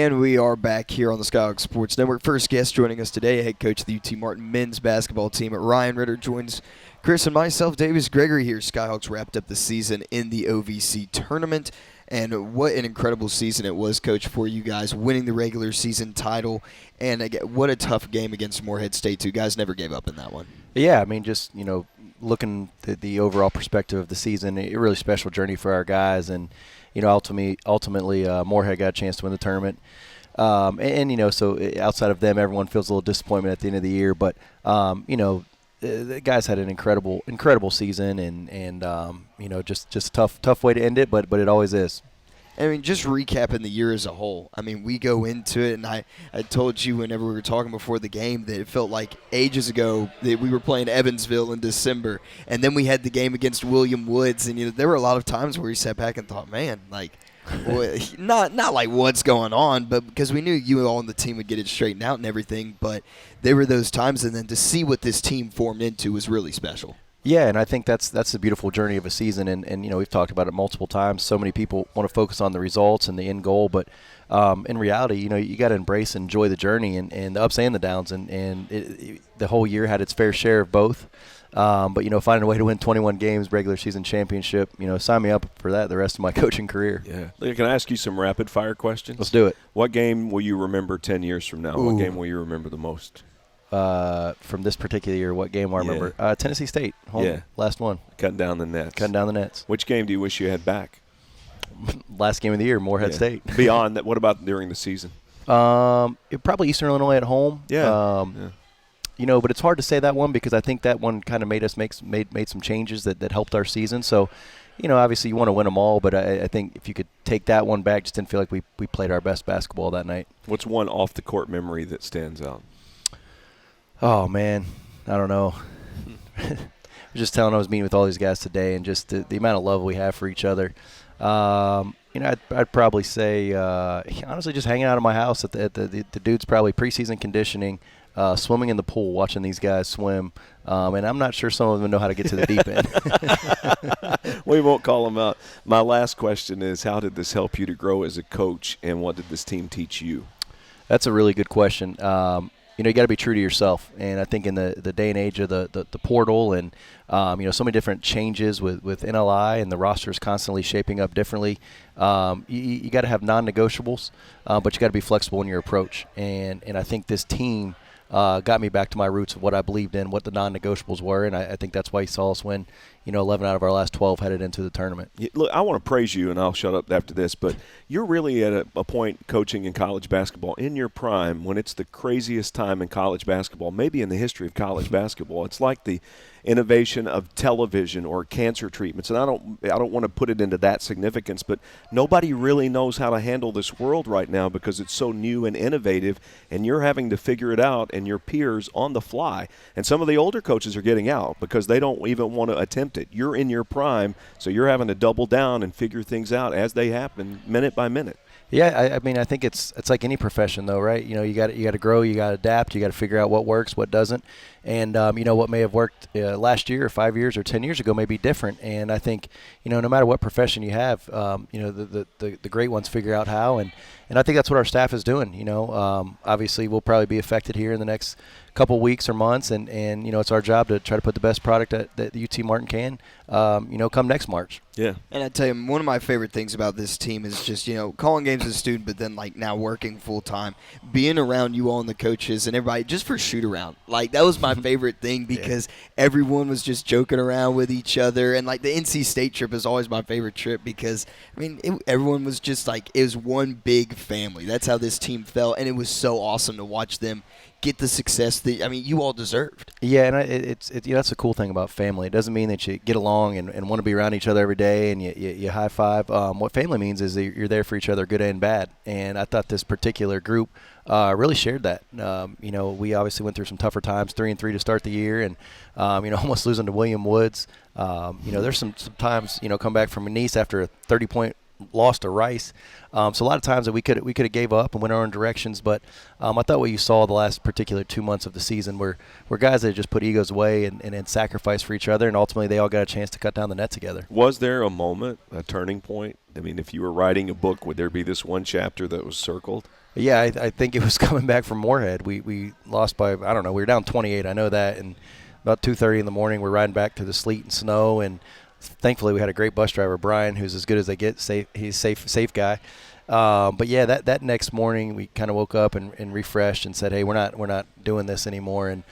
And we are back here on the Skyhawk Sports Network. First guest joining us today, head coach of the UT Martin men's basketball team. Ryan Ritter joins Chris and myself, Davis Gregory here. Skyhawks wrapped up the season in the OVC tournament. And what an incredible season it was, Coach, for you guys, winning the regular season title. And again, what a tough game against Morehead State, too. Guys never gave up in that one. Yeah, I mean, just, looking at the overall perspective of the season, a really special journey for our guys. And, ultimately Morehead got a chance to win the tournament. So outside of them, everyone feels a little disappointment at the end of the year. But, the guys had an incredible season, and just tough way to end it, but it always is. I mean, just recapping the year as a whole. I mean, we go into it, and I told you whenever we were talking before the game that it felt like ages ago that we were playing Evansville in December, and then we had the game against William Woods, and there were a lot of times where we sat back and thought, man, like, not like what's going on, but because we knew you all on the team would get it straightened out and everything, but there were those times, and then to see what this team formed into was really special. Yeah, and I think that's the beautiful journey of a season, and we've talked about it multiple times. So many people want to focus on the results and the end goal, but in reality, you got to embrace and enjoy the journey and the ups and the downs, and the whole year had its fair share of both. But finding a way to win 21 games, regular season championship, sign me up for that the rest of my coaching career. Yeah. Can I ask you some rapid fire questions? Let's do it. What game will you remember 10 years from now? Ooh. What game will you remember the most? From this particular year, what game I remember? Tennessee State, home, last one. Cutting down the nets. Which game do you wish you had back? Last game of the year, Morehead State. Beyond that, what about during the season? Probably Eastern Illinois at home. Yeah. But it's hard to say that one because I think that one kind of made us made some changes that helped our season. So, obviously you want to win them all, but I think if you could take that one back, just didn't feel like we played our best basketball that night. What's one off-the-court memory that stands out? Oh, man, I don't know. I was just telling I was meeting with all these guys today, and just the amount of love we have for each other. I'd probably say, honestly, just hanging out at my house at the dude's probably preseason conditioning, swimming in the pool, watching these guys swim. And I'm not sure some of them know how to get to the deep end. We won't call them out. My last question is, how did this help you to grow as a coach, and what did this team teach you? That's a really good question. You got to be true to yourself. And I think in the day and age of the portal and, so many different changes with NLI and the rosters constantly shaping up differently, you got to have non-negotiables, but you got to be flexible in your approach. And I think this team got me back to my roots of what I believed in, what the non-negotiables were, and I think that's why you saw us win, 11 out of our last 12 headed into the tournament. Look, I want to praise you, and I'll shut up after this, but you're really at a point coaching in college basketball in your prime when it's the craziest time in college basketball, maybe in the history of college basketball. It's like the innovation of television or cancer treatments, and I don't want to put it into that significance, but nobody really knows how to handle this world right now because it's so new and innovative, and you're having to figure it out and your peers on the fly. And some of the older coaches are getting out because they don't even want to attempt it. You're in your prime, so you're having to double down and figure things out as they happen, minute by minute. Yeah, I mean, I think it's like any profession, though, right? You got to grow, you got to adapt, you got to figure out what works, what doesn't, and what may have worked last year or 5 years or 10 years ago may be different. And I think no matter what profession you have, the great ones figure out how, and I think that's what our staff is doing. Obviously we'll probably be affected here in the next couple weeks or months, and it's our job to try to put the best product that the UT Martin can, come next March. Yeah. And I tell you, one of my favorite things about this team is just, calling games as a student, but then, now working full-time, being around you all and the coaches and everybody just for shoot-around. That was my favorite thing because everyone was just joking around with each other. And, the NC State trip is always my favorite trip because, everyone was just, it was one big family. That's how this team felt, and it was so awesome to watch them get the success that you all deserved. Yeah, and it's that's the cool thing about family. It doesn't mean that you get along and want to be around each other every day and you high five. What family means is that you're there for each other, good and bad. And I thought this particular group really shared that. We obviously went through some tougher times, 3-3 to start the year, and almost losing to William Woods. There's some times come back from Nice after a 30-point lost to Rice. So a lot of times that we could have gave up and went our own directions. But I thought what you saw the last particular 2 months of the season were guys that just put egos away and sacrificed for each other, and ultimately they all got a chance to cut down the net together. Was there a moment, a turning point? I mean, if you were writing a book, would there be this one chapter that was circled? Yeah, I think it was coming back from Moorhead. We lost by, I don't know, we were down 28. I know that. And about 2:30 in the morning, we're riding back through the sleet and snow. And thankfully, we had a great bus driver, Brian, who's as good as they get. He's a safe guy. But yeah, that next morning, we kind of woke up and refreshed and said, hey, we're not doing this anymore. And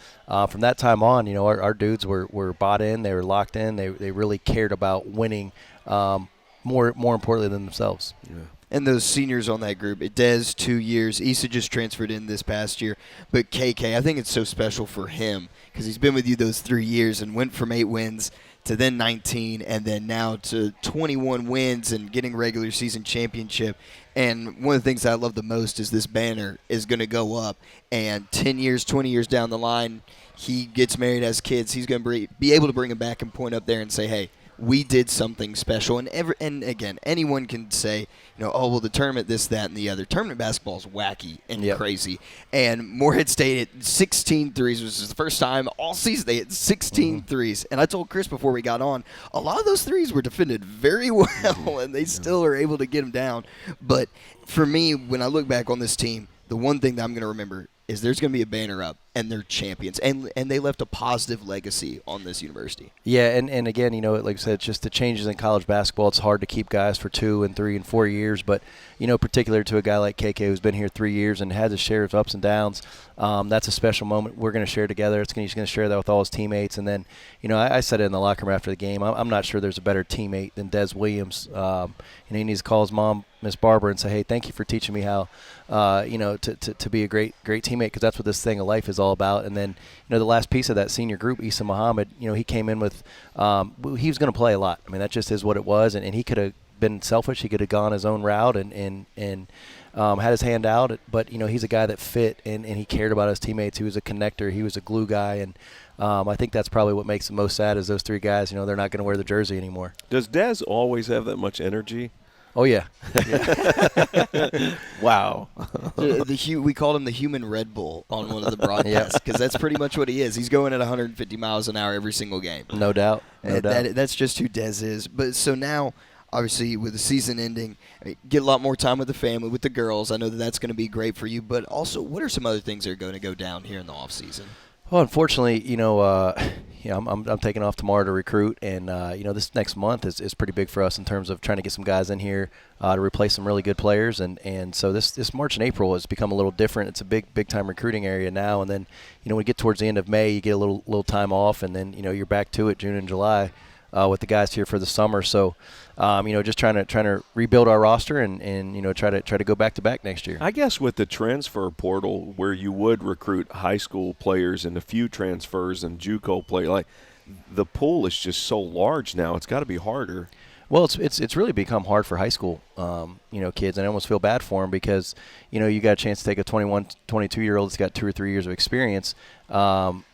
from that time on, our dudes were bought in. They were locked in. They really cared about winning more importantly than themselves. Yeah. And those seniors on that group, Dez 2 years, Issa just transferred in this past year, but KK, I think it's so special for him because he's been with you those 3 years and went from 8 wins to then 19 and then now to 21 wins and getting regular season championship. And one of the things I love the most is this banner is going to go up, and 10 years, 20 years down the line, he gets married, has kids, he's going to be able to bring him back and point up there and say, hey, we did something special. And again, anyone can say, oh, well, the tournament, this, that, and the other. Tournament basketball is wacky and crazy. And Moorhead State hit 16 threes, which is the first time all season they hit 16 threes. And I told Chris before we got on, a lot of those threes were defended very well, and they still are able to get them down. But for me, when I look back on this team, the one thing that I'm going to remember is there's going to be a banner up, and they're champions. And they left a positive legacy on this university. Yeah, and again, like I said, it's just the changes in college basketball. It's hard to keep guys for 2 and 3 and 4 years. But, particular to a guy like KK who's been here 3 years and had his share of ups and downs, that's a special moment we're going to share together. He's going to share that with all his teammates. And then, I said it in the locker room after the game. I'm not sure there's a better teammate than Des Williams. He needs to call his mom, Miss Barbara, and say, hey, thank you for teaching me how, to be a great teammate, because that's what this thing of life is all about. And then, the last piece of that senior group, Issa Muhammad, he came in with he was going to play a lot. I mean, that just is what it was. And he could have been selfish. He could have gone his own route and had his hand out. But, he's a guy that fit, and he cared about his teammates. He was a connector. He was a glue guy. And I think that's probably what makes it most sad is those 3 guys, they're not going to wear the jersey anymore. Does Dez always have that much energy? Oh, yeah. Wow. We called him the human Red Bull on one of the broadcasts because that's pretty much what he is. He's going at 150 miles an hour every single game. No doubt. That's just who Dez is. But so now, obviously, with the season ending, get a lot more time with the family, with the girls. I know that's going to be great for you. But also, what are some other things that are going to go down here in the off season? Well, unfortunately, I'm taking off tomorrow to recruit, and this next month is pretty big for us in terms of trying to get some guys in here to replace some really good players, and so this March and April has become a little different. It's a big time recruiting area now, and then when we get towards the end of May, you get a little time off, and then you're back to it June and July with the guys here for the summer. So. Just trying to rebuild our roster and try to go back to back next year. I guess with the transfer portal, where you would recruit high school players and a few transfers and JUCO players, like the pool is just so large now. It's got to be harder. Well, it's really become hard for high school, kids, and I almost feel bad for them because, you got a chance to take a 21, 22-year-old that's got 2 or 3 years of experience. You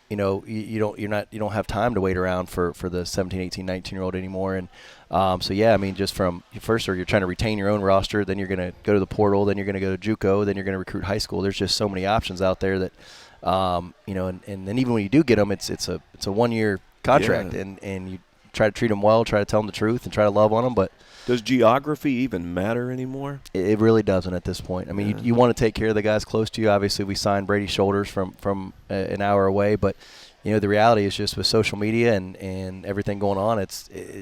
don't have time to wait around for the 17, 18, 19-year-old anymore. And just from first, or you're trying to retain your own roster, then you're going to go to the portal, then you're going to go to JUCO, then you're going to recruit high school. There's just so many options out there that, and then even when you do get them, it's a 1-year contract, and you try to treat them well, try to tell them the truth, and try to love on them, but. Does geography even matter anymore? It really doesn't at this point. I mean, you want to take care of the guys close to you. Obviously, we signed Brady Shoulders from an hour away, but the reality is just with social media and everything going on,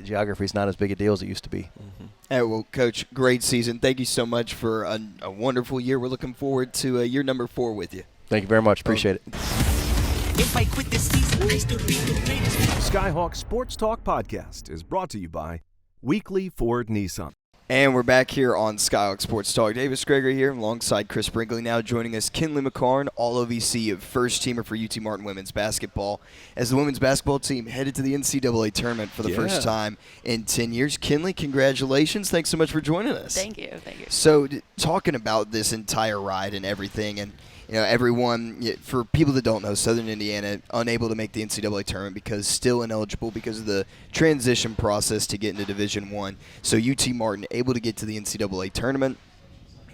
geography is not as big a deal as it used to be. Mm-hmm. Hey, well, Coach, great season. Thank you so much for a wonderful year. We're looking forward to year number 4 with you. Thank you very much. Appreciate it. If I quit this season, I still be the greatest. Skyhawk Sports Talk Podcast is brought to you by Weekly Ford Nissan. And we're back here on Skyhawk Sports Talk. Davis Gregory here alongside Chris Brinkley. Now joining us, Kinley McCarn, All-OVC first teamer for UT Martin women's basketball. As the women's basketball team headed to the NCAA tournament for the first time in 10 years. Kinley, congratulations. Thanks so much for joining us. Thank you. So talking about this entire ride and everything, and everyone, for people that don't know, Southern Indiana unable to make the NCAA tournament because still ineligible because of the transition process to get into Division I. So UT Martin able able to get to the NCAA tournament.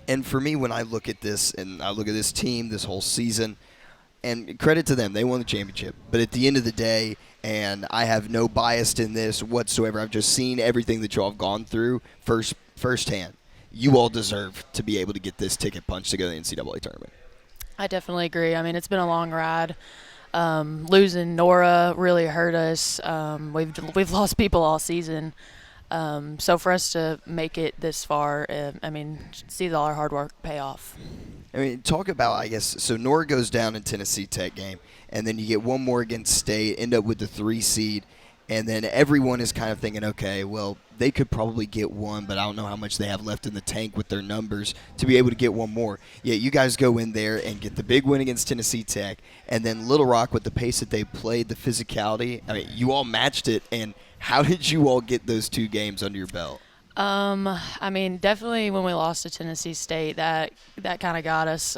And for me, when I look at this and I look at this team, this whole season, and credit to them, they won the championship. But at the end of the day, and I have no bias in this whatsoever, I've just seen everything that y'all have gone through firsthand. You all deserve to be able to get this ticket punch to go to the NCAA tournament. I definitely agree. I mean, it's been a long ride. Losing Nora really hurt us. We've lost people all season. So for us to make it this far, I mean, see all our hard work pay off. I mean, talk about, I guess, so Nora goes down in Tennessee Tech game, and then you get one more against State, end up with the 3 seed, and then everyone is kind of thinking, okay, well, they could probably get one, but I don't know how much they have left in the tank with their numbers to be able to get one more. Yeah, you guys go in there and get the big win against Tennessee Tech, and then Little Rock, with the pace that they played, the physicality, I mean, you all matched it, and how did you all get those 2 games under your belt? I mean, definitely when we lost to Tennessee State, that kind of got us.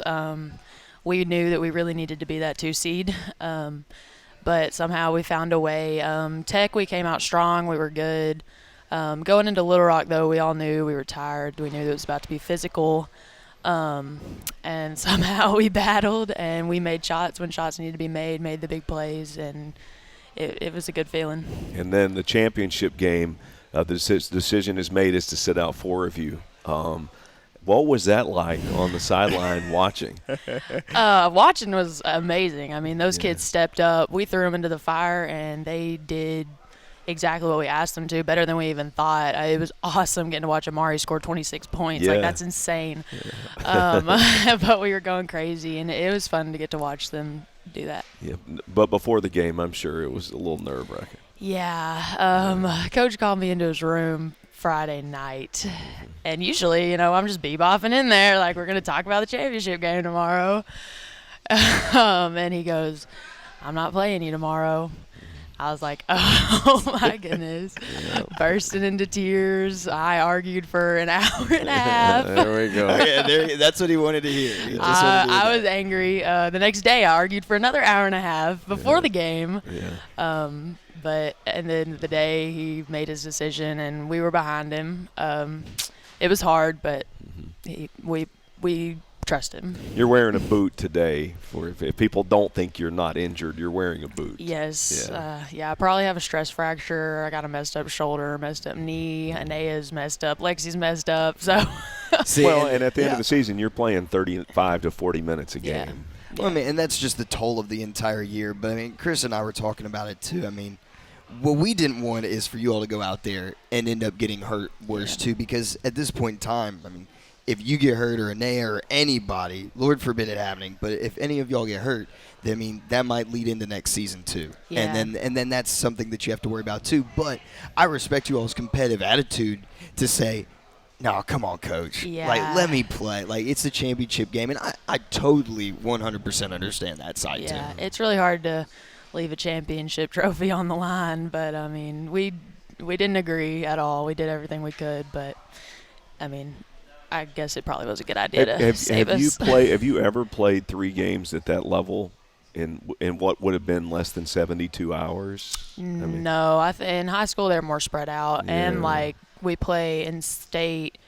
We knew that we really needed to be that 2 seed, but somehow we found a way. Tech, we came out strong. We were good. Going into Little Rock, though, we all knew we were tired. We knew that it was about to be physical. And somehow we battled, and we made shots when shots needed to be made the big plays, and it was a good feeling. And then the championship game, the decision is made is to sit out 4 of you. What was that like on the sideline watching? Watching was amazing. I mean, those kids stepped up. We threw them into the fire, and they did exactly what we asked them to, better than we even thought. It was awesome getting to watch Amari score 26 points. Yeah. Like, that's insane. Yeah. But we were going crazy, and it was fun to get to watch them do that. Yeah, but before the game, I'm sure it was a little nerve-wracking. Yeah. Coach called me into his room Friday night, and usually, I'm just bebopping in there like, we're going to talk about the championship game tomorrow. And he goes, I'm not playing you tomorrow. I was like, oh, my goodness. Bursting into tears. I argued for an hour and a half. There we go. Yeah, that's what he wanted to hear. He just wanted to hear I that. was angry. The next day, I argued for another hour and a half before the game. Yeah. But and then the day he made his decision, and we were behind him. It was hard, but we trust him. You're wearing a boot today. For if people don't think you're not injured, you're wearing a boot. Yes. I probably have a stress fracture. I got a messed up shoulder, messed up knee. Anea's messed up. Lexi's messed up. So. See, Well, and at the end of the season, you're playing 35 to 40 minutes a game. Yeah. Well, I mean, and that's just the toll of the entire year. But, I mean, Chris and I were talking about it, too. I mean, what we didn't want is for you all to go out there and end up getting hurt worse, too, because at this point in time, I mean, if you get hurt or Anea or anybody, Lord forbid it happening, but if any of y'all get hurt, then, I mean, that might lead into next season, too. Yeah. And then that's something that you have to worry about, too. But I respect you all's competitive attitude to say, no, come on, Coach. Yeah. Like, let me play. Like, it's a championship game, and I totally 100% understand that side, too. Yeah, it's really hard to leave a championship trophy on the line, but I mean, we didn't agree at all. We did everything we could, but I mean, I guess it probably was a good idea to save us. Have you ever played 3 games at that level in what would have been less than 72 hours? No, in high school they're more spread out, and like we play in state.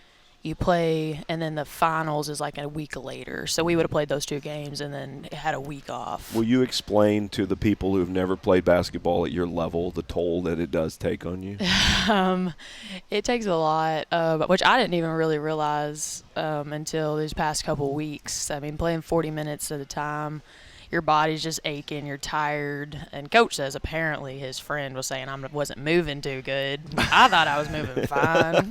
You play, and then the finals is like a week later. So we would have played those 2 games and then had a week off. Will you explain to the people who've never played basketball at your level the toll that it does take on you? It takes a lot, which I didn't even really realize until these past couple weeks. I mean, playing 40 minutes at a time, your body's just aching, you're tired. And Coach says apparently his friend was saying I wasn't moving too good. I thought I was moving fine.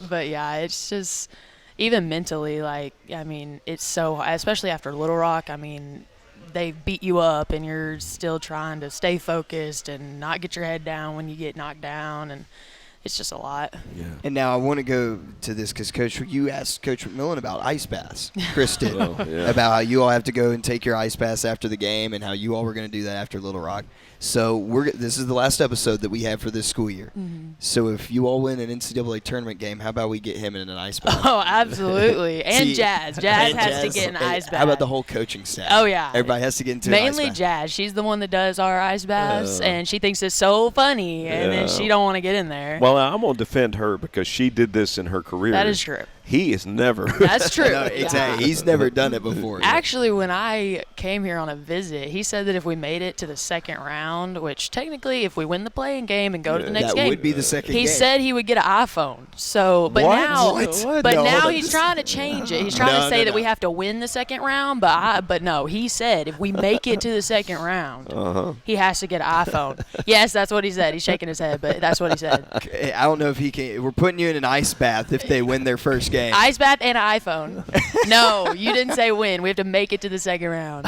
But yeah, it's just, even mentally, like, I mean, it's so, especially after Little Rock, I mean, they beat you up and you're still trying to stay focused and not get your head down when you get knocked down, and it's just a lot. Yeah. And now I want to go to this because, Coach, you asked Coach McMillan about ice baths. Chris did. About how you all have to go and take your ice baths after the game and how you all were going to do that after Little Rock. So this is the last episode that we have for this school year. Mm-hmm. So if you all win an NCAA tournament game, how about we get him in an ice bath? Oh, absolutely. And See, Jazz. Jazz has to get an ice bath. How about the whole coaching staff? Oh, yeah. Everybody has to get into Mainly an ice bath. Jazz. She's the one that does our ice baths, and she thinks it's so funny, and then she don't want to get in there. Well, Well, I'm going to defend her because she did this in her career. That is true. He is never. That's true. No, exactly. He's never done it before. Actually, when I came here on a visit, he said that if we made it to the second round, which technically if we win the playing game and go to the next that game, would be the second he game. said he would get an iPhone. So, but What? now, What? but No, now hold he's on. trying to change it. He's trying to say that we have to win the second round, but no, he said if we make it to the second round, he has to get an iPhone. Yes, that's what he said. He's shaking his head, but that's what he said. I don't know if he can. We're putting you in an ice bath if they win their first game. Ice bath and an iPhone. No, you didn't say win. We have to make it to the second round.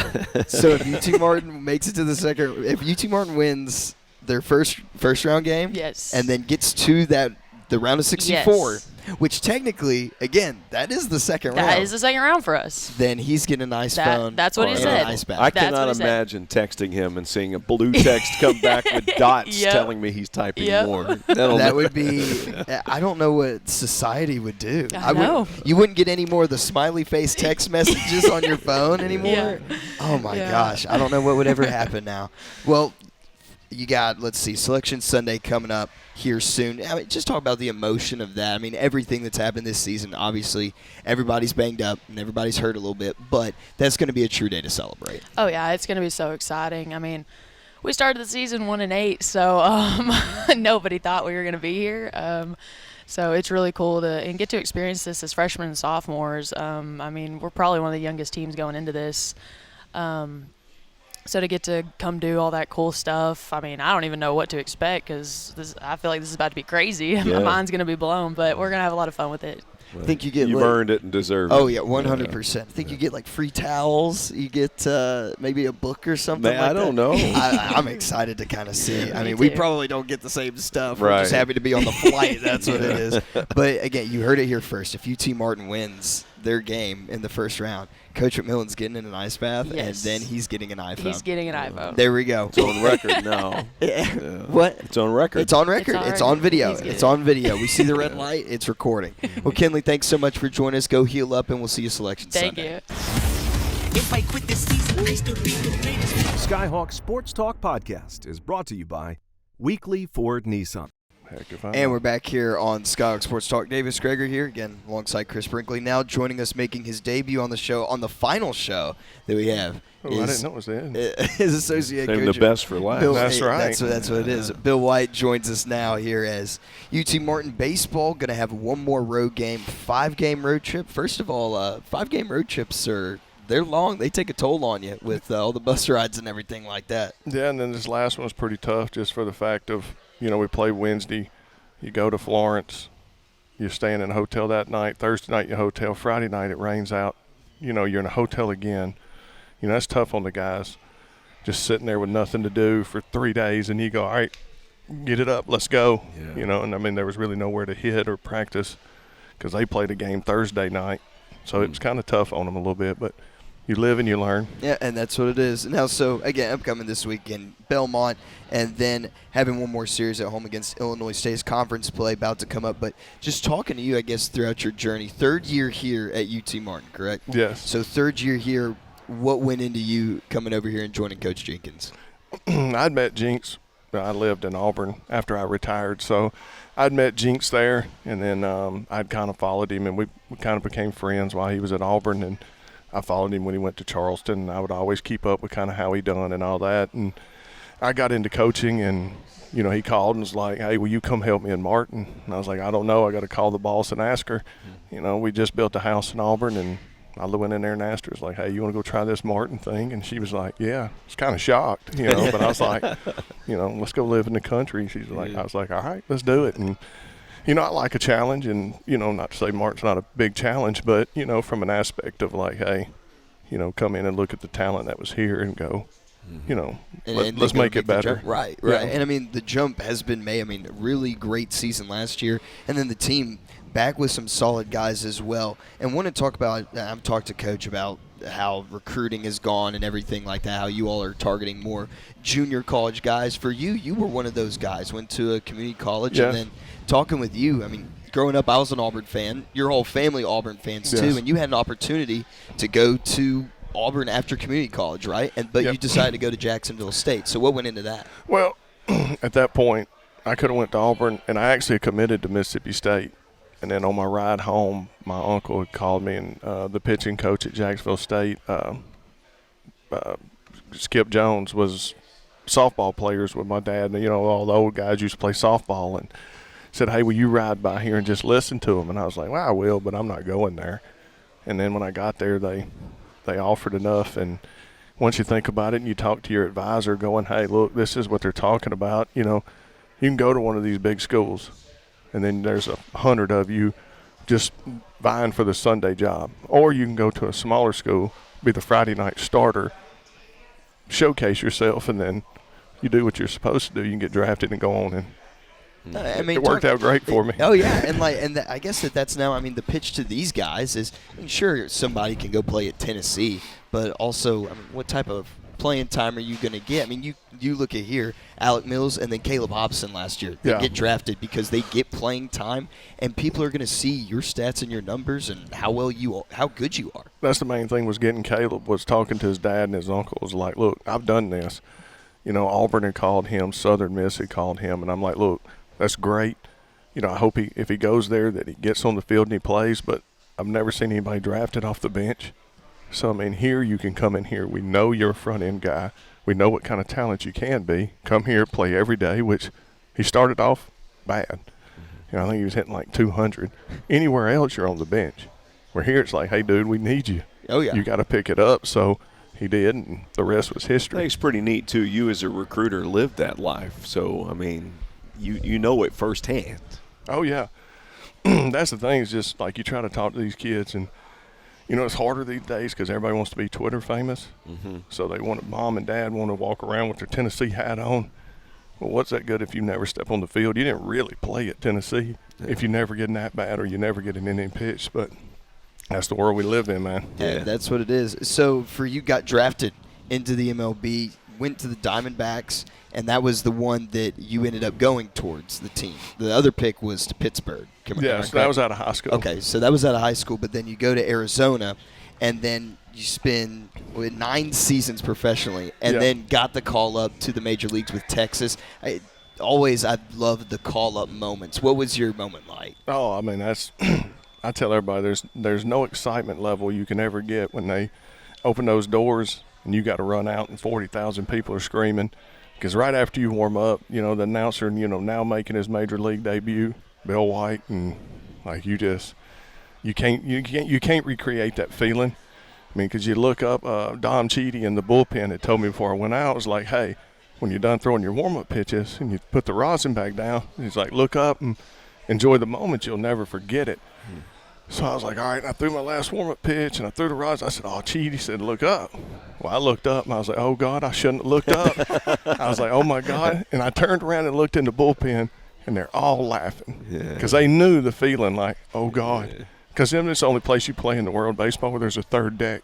So if UT Martin makes it to the second, if UT Martin wins their first round game, Yes. and then gets to the round of 64, Yes. which technically, again, that is the second round. That is the second round for us. Then he's getting an ice That- phone. that's what he and said. An ice bath. I That's cannot what he said. imagine texting him and seeing a blue text come back with dots Yep. telling me he's typing Yep. more. That would be. I don't know what society would do. I know. You wouldn't get any more of the smiley face text messages on your phone anymore. Yeah. Oh my Yeah. gosh! I don't know what would ever happen now. Well, you got, let's see, Selection Sunday coming up here soon. I mean, just talk about the emotion of that. I mean, everything that's happened this season. Obviously, everybody's banged up and everybody's hurt a little bit, but that's going to be a true day to celebrate. Oh yeah, it's going to be so exciting. I mean, we started the season 1-8, so nobody thought we were going to be here. So it's really cool to get to experience this as freshmen and sophomores. I mean, we're probably one of the youngest teams going into this. So to get to come do all that cool stuff, I mean, I don't even know what to expect because I feel like this is about to be crazy. Yeah. My mind's going to be blown, but we're going to have a lot of fun with it. I think you get. You've earned it and deserve it. Oh yeah, 100%. I think you get like free towels. You get maybe a book or something. Man, like I don't that. know. I'm excited to kind of see. I Me mean, we too. probably don't get the same stuff. We're Right. just happy to be on the flight. That's what it is. But again, you heard it here first. If UT Martin wins their game in the first round, Coach McMillan's getting in an ice bath, Yes. and then he's getting an iPhone. He's getting an iPhone. There we go. It's on record now. What? It's on record. It's on record. It's It's on on video. record. He's It's good. on video. We see the red light. It's recording. Well, Kinley, thanks so much for joining us. Go heal up, and we'll see you Selection Thank Sunday. you. If I quit this season, I still be the greatest. Skyhawk Sports Talk Podcast is brought to you by Weekly Ford Nissan. Heck if I And we're back here on Skyhawk Sports Talk. Davis Greger here, again, alongside Chris Brinkley. Now joining us, making his debut on the show, on the final show that we have. Oh, I didn't know it was that. His associate Saving coach. the best for last. Bill, That's right. That's what it is. Bill White joins us now here as UT Martin baseball going to have one more road game, 5-game road trip. First of all, 5-game road trips they're long. They take a toll on you with all the bus rides and everything like that. Yeah, and then this last one was pretty tough just for the fact of, we played Wednesday. You go to Florence. You're staying in a hotel that night. Thursday night, you hotel. Friday night, it rains out. You're in a hotel again. That's tough on the guys. Just sitting there with nothing to do for 3 days, and you go, all right, get it up, let's go. Yeah. And I mean, there was really nowhere to hit or practice because they played a game Thursday night. So it was kind of tough on them a little bit, but you live and you learn. Yeah, and that's what it is. Now, so, again, upcoming this week in Belmont, and then having one more series at home against Illinois State's conference play about to come up. But just talking to you, I guess, throughout your journey, third year here at UT Martin, correct? Yes. So third year here, what went into you coming over here and joining Coach Jenkins? I'd met Jinx. I lived in Auburn after I retired, so I'd met Jinx there, and then I'd kind of followed him, and we kind of became friends while he was at Auburn, and I followed him when he went to Charleston, and I would always keep up with kind of how he done and all that. And I got into coaching, and, he called and was like, hey, will you come help me in Martin? And I was like, I don't know. I got to call the boss and ask her. We just built a house in Auburn, and I went in there and asked her, was like, hey, you want to go try this Martin thing? And she was like, yeah. I was kind of shocked, but I was like, let's go live in the country. She's like, I was like, all right, let's do it. And, I like a challenge, and, not to say Martin's not a big challenge, but, from an aspect of like, hey, come in and look at the talent that was here and go, let's make it better. Right. Yeah. And, I mean, the jump has been made. I mean, really great season last year. And then the team back with some solid guys as well. And want to talk about, I've talked to Coach about how recruiting has gone and everything like that, how you all are targeting more junior college guys. For you were one of those guys, went to a community college, Yes. and then talking with you, I mean, growing up, I was an Auburn fan. Your whole family Auburn fans, Yes. too. And you had an opportunity to go to Auburn after community college, right? But Yep. you decided to go to Jacksonville State. So what went into that? Well, at that point, I could have went to Auburn, and I actually committed to Mississippi State. And then on my ride home, my uncle had called me, and the pitching coach at Jacksonville State, Skip Jones, was softball players with my dad. And, all the old guys used to play softball, and said, hey, will you ride by here and just listen to them? And I was like, well, I will, but I'm not going there. And then when I got there, they offered enough. And once you think about it and you talk to your advisor going, hey, look, this is what they're talking about, you can go to one of these big schools, and then there's 100 of you just vying for the Sunday job. Or you can go to a smaller school, be the Friday night starter, showcase yourself, and then you do what you're supposed to do. You can get drafted and go on. And it worked out great for me. Oh yeah, and I guess that's now. I mean, the pitch to these guys is, sure, somebody can go play at Tennessee, but also, what type of playing time are you going to get? I mean, you look at here, Alec Mills and then Caleb Hobson last year. They get drafted because they get playing time, and people are going to see your stats and your numbers and how good you are. That's the main thing, was getting Caleb, was talking to his dad and his uncle, was like, look, I've done this. Auburn had called him, Southern Miss had called him, and I'm like, look, that's great. I hope if he goes there that he gets on the field and he plays, but I've never seen anybody drafted off the bench. So, here you can come in here. We know you're a front-end guy. We know what kind of talent you can be. Come here, play every day, which he started off bad. I think he was hitting like 200. Anywhere else, you're on the bench. Where here, it's like, hey, dude, we need you. Oh, yeah. You got to pick it up. So he did, and the rest was history. I think it's pretty neat, too. You as a recruiter lived that life. So, you know it firsthand. Oh, yeah. That's the thing, is just like you try to talk to these kids, and it's harder these days because everybody wants to be Twitter famous. Mm-hmm. So mom and dad want to walk around with their Tennessee hat on. Well, what's that good if you never step on the field? You didn't really play at Tennessee if you never get an at-bat or you never get an inning pitch. But that's the world we live in, man. Yeah, that's what it is. So for you, got drafted into the MLB, went to the Diamondbacks, and that was the one that you ended up going towards, the team. The other pick was to Pittsburgh. Yes, that was out of high school. Okay, so that was out of high school, but then you go to Arizona, and then you spend 9 seasons professionally, and then got the call up to the major leagues with Texas. I loved the call up moments. What was your moment like? Oh, that's I tell everybody there's no excitement level you can ever get when they open those doors and you got to run out and 40,000 people are screaming. Because right after you warm up, the announcer, now making his major league debut, Bill White, and like you can't recreate that feeling. Because you look up, Dom Cheedy in the bullpen had told me before I went out, it was like, hey, when you're done throwing your warm-up pitches and you put the rosin back down, he's like, look up and enjoy the moment. You'll never forget it. So I was like, all right, and I threw my last warm-up pitch, and I threw the rosin. I said, oh, Cheedy said, look up. Well, I looked up, and I was like, oh, God, I shouldn't have looked up. I was like, oh, my God. And I turned around and looked in the bullpen, and they're all laughing because they knew the feeling like, oh, God. Because then it's the only place you play in the world baseball where there's a third deck.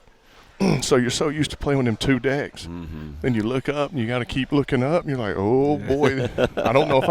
So you're so used to playing with them 2 decks. Mm-hmm. Then you look up and you got to keep looking up. And you're like, oh boy, I don't know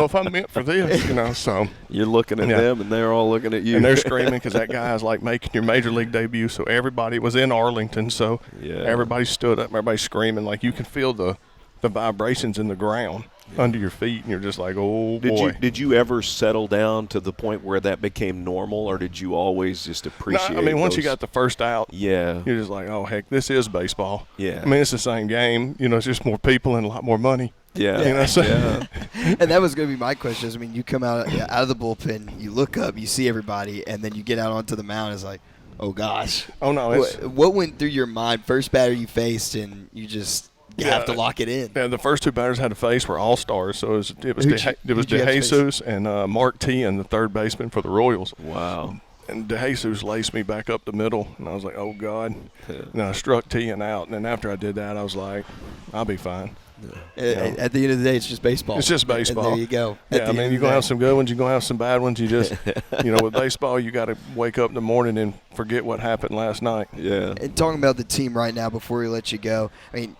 if I'm meant for this. So you're looking at them and they're all looking at you. And they're screaming because that guy's like making your major league debut. So everybody was in Arlington. So everybody stood up, everybody's screaming. Like you can feel the vibrations in the ground under your feet, and you're just like, oh boy. Did you ever settle down to the point where that became normal, or did you always just appreciate? No, once you got the first out, you're just like, oh heck, this is baseball. Yeah, it's the same game. It's just more people and a lot more money. Yeah, And that was going to be my question. You come out of the bullpen, you look up, you see everybody, and then you get out onto the mound. It's like, oh gosh. Oh no. What went through your mind? First batter you faced, and you just. You have to lock it in. Yeah, the first 2 batters I had to face were all-stars. So it was DeJesus and Mark Tian, the third baseman for the Royals. Wow. And DeJesus laced me back up the middle, and I was like, oh, God. And then I struck Tian out. And then after I did that, I was like, I'll be fine. At the end of the day, it's just baseball. It's just baseball. And there you go. Yeah, you're going to have some good ones. You're going to have some bad ones. You just, with baseball, you got to wake up in the morning and forget what happened last night. Yeah. And talking about the team right now before we let you go,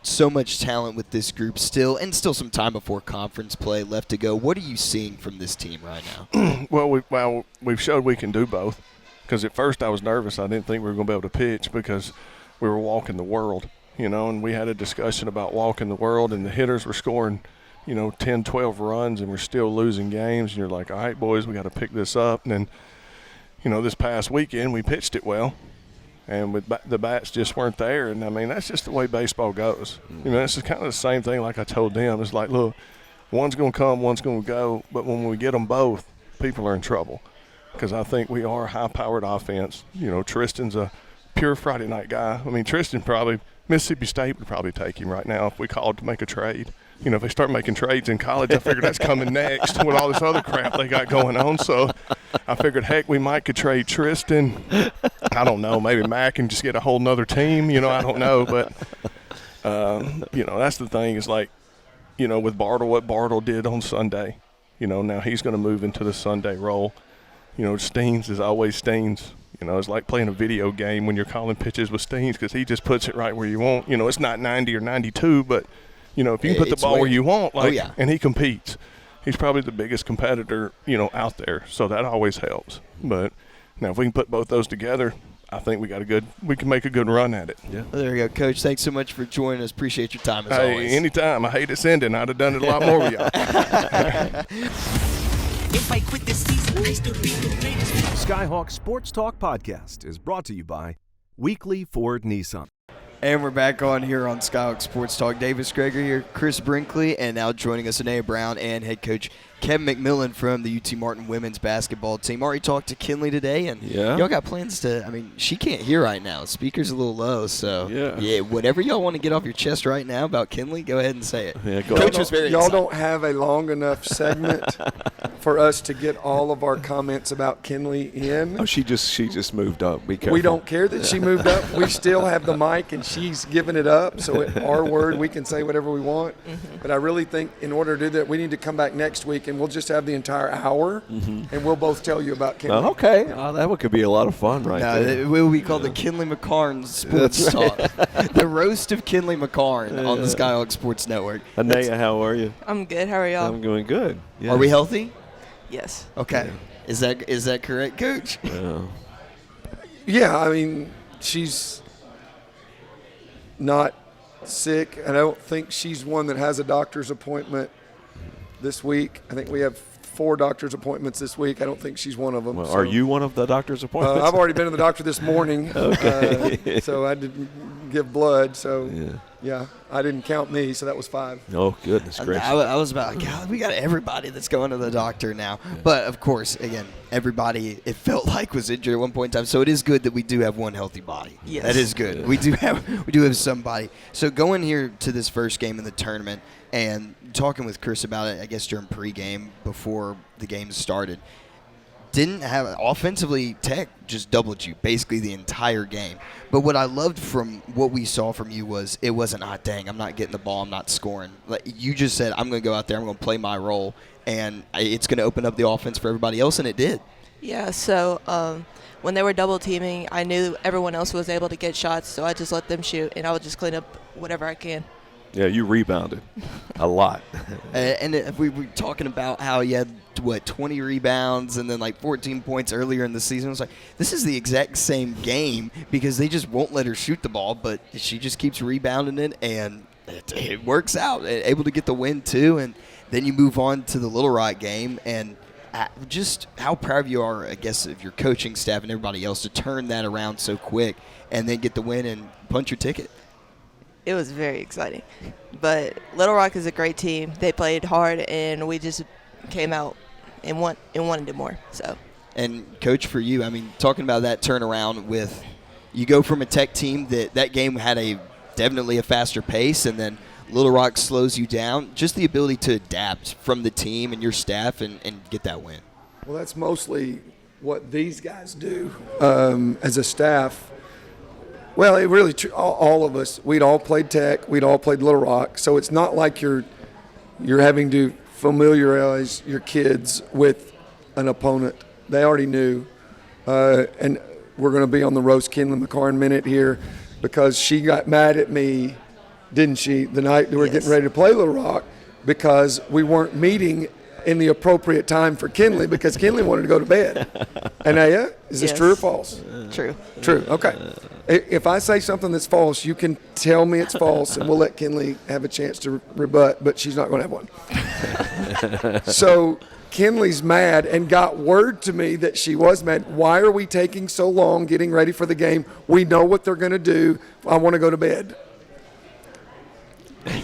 so much talent with this group still, and still some time before conference play left to go. What are you seeing from this team right now? Well, we've showed we can do both. Because at first I was nervous. I didn't think we were going to be able to pitch because we were walking the world. And we had a discussion about walking the world, and the hitters were scoring 10, 12 runs and we're still losing games. And you're like, all right, boys, we got to pick this up. And then, this past weekend we pitched it well. And the bats just weren't there. And, I mean, that's just the way baseball goes. It's just kind of the same thing like I told them. It's like, look, one's going to come, one's going to go. But when we get them both, people are in trouble because I think we are a high-powered offense. Tristan's a pure Friday night guy. I mean, Mississippi State would probably take him right now if we called to make a trade. If they start making trades in college, I figured that's coming next with all this other crap they got going on. So I figured, heck, we could trade Tristan. I don't know, maybe Mac and just get a whole nother team. I don't know. But, that's the thing is like, with Bartle, what Bartle did on Sunday, now he's going to move into the Sunday role. Steens is always Steens. It's like playing a video game when you're calling pitches with Steens because he just puts it right where you want. It's not 90 or 92, but – if you can put the ball where you want, and he competes, he's probably the biggest competitor, out there. So that always helps. But now if we can put both those together, I think we can make a good run at it. Yeah. Well, there you go, Coach. Thanks so much for joining us. Appreciate your time as always. Anytime. I hate it's ending. I'd have done it a lot more with y'all. If I quit this season, I still be the greatest. Skyhawk Sports Talk Podcast is brought to you by Weekly Ford Nissan. And we're back on here on Skyhawk Sports Talk. Davis Gregory here, Chris Brinkley, and now joining us, Anaya Brown and head coach Kevin McMillan from the UT Martin women's basketball team. Already talked to Kinley today, and y'all got plans to, she can't hear right now. Speaker's a little low, so whatever y'all want to get off your chest right now about Kinley, go ahead and say it. Yeah, Coach was very Y'all excited. don't have a long enough segment for us to get all of our comments about Kinley in. Oh, she just moved up. Be careful. We don't care that she moved up. We still have the mic, and she's giving it up. So our word, we can say whatever we want. But I really think in order to do that, we need to come back next week, and we'll just have the entire hour, and we'll both tell you about Kinley. Okay. That could be a lot of fun there. It will be called the Kinley McCarn Sports Talk. The roast of Kinley McCarn on the Skyhawk Sports Network. Anaya, how are you? I'm good. How are y'all? I'm doing good. Yeah. Are we healthy? Yes. Okay. Yeah. Is that correct, Coach? Yeah, she's not sick. I don't think she's one that has a doctor's appointment this week. I think we have 4 doctor's appointments this week. I don't think she's one of them. Well, are you one of the doctor's appointments? I've already been to the doctor this morning. Okay. So I didn't give blood. So, yeah, I didn't count me, so that was 5. Oh, goodness gracious. I was about, God, we got everybody that's going to the doctor now. Yeah. But, of course, again, everybody, it felt like, was injured at one point in time. So it is good that we do have one healthy body. Yes. That is good. Yeah. We do have somebody. So going here to this first game in the tournament and talking with Chris about it, I guess during pregame before the game started, didn't have offensively. Tech just doubled you basically the entire game. But what I loved from what we saw from you was it wasn't, dang, I'm not getting the ball, I'm not scoring. Like you just said, I'm going to go out there, I'm going to play my role, and it's going to open up the offense for everybody else, and it did. Yeah. So when they were double teaming, I knew everyone else was able to get shots, so I just let them shoot, and I would just clean up whatever I can. Yeah, you rebounded a lot. And if we were talking about how you had, 20 rebounds and then like 14 points earlier in the season. It was like, this is the exact same game because they just won't let her shoot the ball, but she just keeps rebounding it, and it works out. Able to get the win, too, and then you move on to the Little Rock game, and just how proud you are, I guess, of your coaching staff and everybody else to turn that around so quick and then get the win and punch your ticket. It was very exciting. But Little Rock is a great team. They played hard, and we just came out and wanted it more. So. And, Coach, for you, talking about that turnaround with you go from a Tech team that game had definitely a faster pace, and then Little Rock slows you down. Just the ability to adapt from the team and your staff and get that win. Well, that's mostly what these guys do as a staff. Well, it really all of us. We'd all played Tech. We'd all played Little Rock. So it's not like you're having to familiarize your kids with an opponent. They already knew. And we're going to be on the roast Kinley McCarn minute here because she got mad at me, didn't she, the night we were getting ready to play Little Rock because we weren't meeting in the appropriate time for Kinley because Kinley wanted to go to bed. Anaya, is this true or false? True. True. Okay. If I say something that's false, you can tell me it's false, and we'll let Kinley have a chance to rebut, but she's not going to have one. So Kinley's mad and got word to me that she was mad. Why are we taking so long getting ready for the game? We know what they're going to do. I want to go to bed.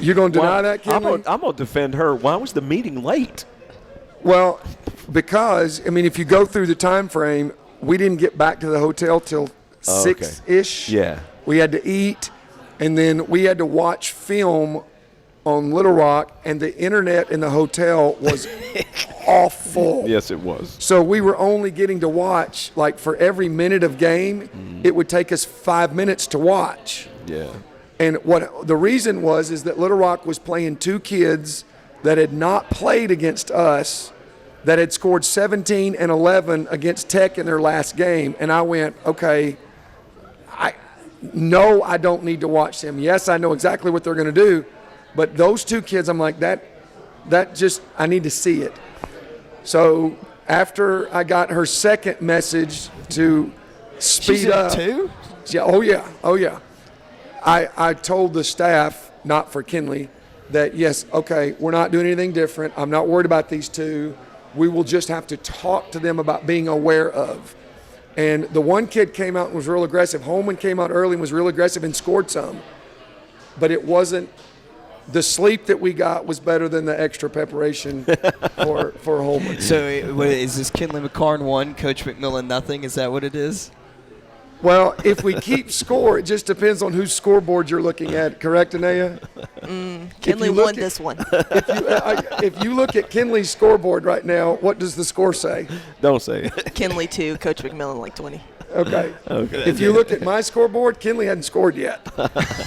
You're going to deny that, Kinley? I'm going to defend her. Why was the meeting late? Well, because, I mean, if you go through the time frame, we didn't get back to the hotel till 6-ish. Yeah. We had to eat, and then we had to watch film on Little Rock, and the internet in the hotel was awful. Yes, it was. So we were only getting to watch, like, for every minute of game, it would take us 5 minutes to watch. Yeah. And what the reason was is that Little Rock was playing two kids that had not played against us, that had scored 17 and 11 against Tech in their last game. And I went, okay, I don't need to watch them. Yes, I know exactly what they're going to do, but those two kids, I'm like, that just, I need to see it. So after I got her second message to speed up. Too? Yeah, oh yeah. I told the staff, not for Kinley, that yes, okay, we're not doing anything different. I'm not worried about these two. We will just have to talk to them about being aware of. And the one kid came out and was real aggressive. Holman came out early and was real aggressive and scored some. But it wasn't, the sleep that we got was better than the extra preparation for Holman. So is this Kinley McCarn 1, Coach McMillan nothing? Is that what it is? Well, if we keep score, it just depends on whose scoreboard you're looking at. Correct, Anaya? Kinley won this one. If you look at Kinley's scoreboard right now, what does the score say? Don't say it. Kinley 2, Coach McMillan like 20. Okay. If you look at my scoreboard, Kinley hadn't scored yet.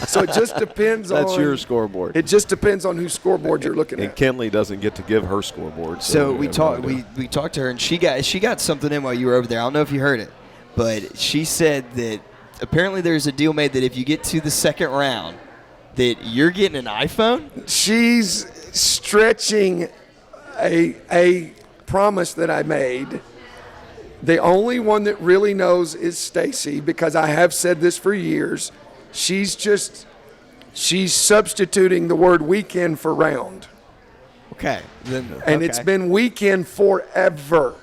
So it just depends on. That's your scoreboard. It just depends on whose scoreboard you're looking And at. Kinley doesn't get to give her scoreboard. So we have talked. no idea. We talked to her, and she got something in while you were over there. I don't know if you heard it, but she said that apparently there's a deal made that if you get to the second round, that you're getting an iPhone. She's stretching a promise that I made. The only one that really knows is Stacy, because I have said this for years. She's substituting the word weekend for round. Okay. And it's been weekend forever.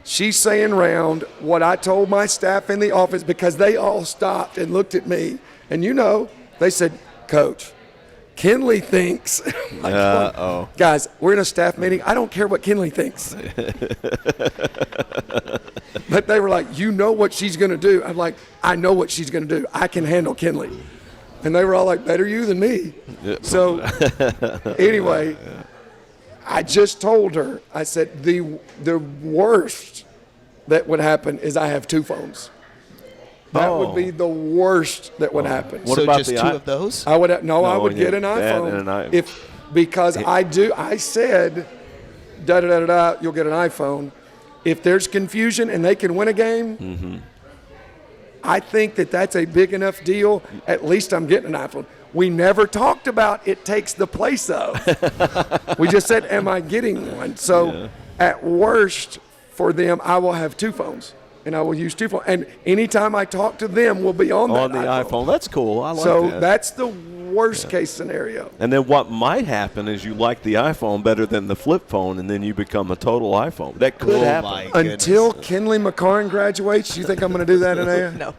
She's saying round. What I told my staff in the office, because they all stopped and looked at me, and they said, Coach, Kinley thinks. Guys, we're in a staff meeting. I don't care what Kinley thinks. But they were like, you know what she's going to do. I'm like, I know what she's going to do. I can handle Kinley. And they were all like, better you than me. So anyway, I just told her, I said, the worst that would happen is I have two phones. That would be the worst that would happen. What about just two of those? I would I would get an iPhone. Because I said, you'll get an iPhone. If there's confusion and they can win a game, I think that's a big enough deal. At least I'm getting an iPhone. We never talked about it takes the place of. We just said, am I getting one? So at worst for them, I will have two phones. And I will use two phones. And anytime I talk to them, we'll be on that iPhone. That's cool. I like that. So that's the worst case scenario. And then what might happen is you like the iPhone better than the flip phone, and then you become a total iPhone. That could happen. Until Kinley McCarn graduates, you think I'm going to do that, Anaya?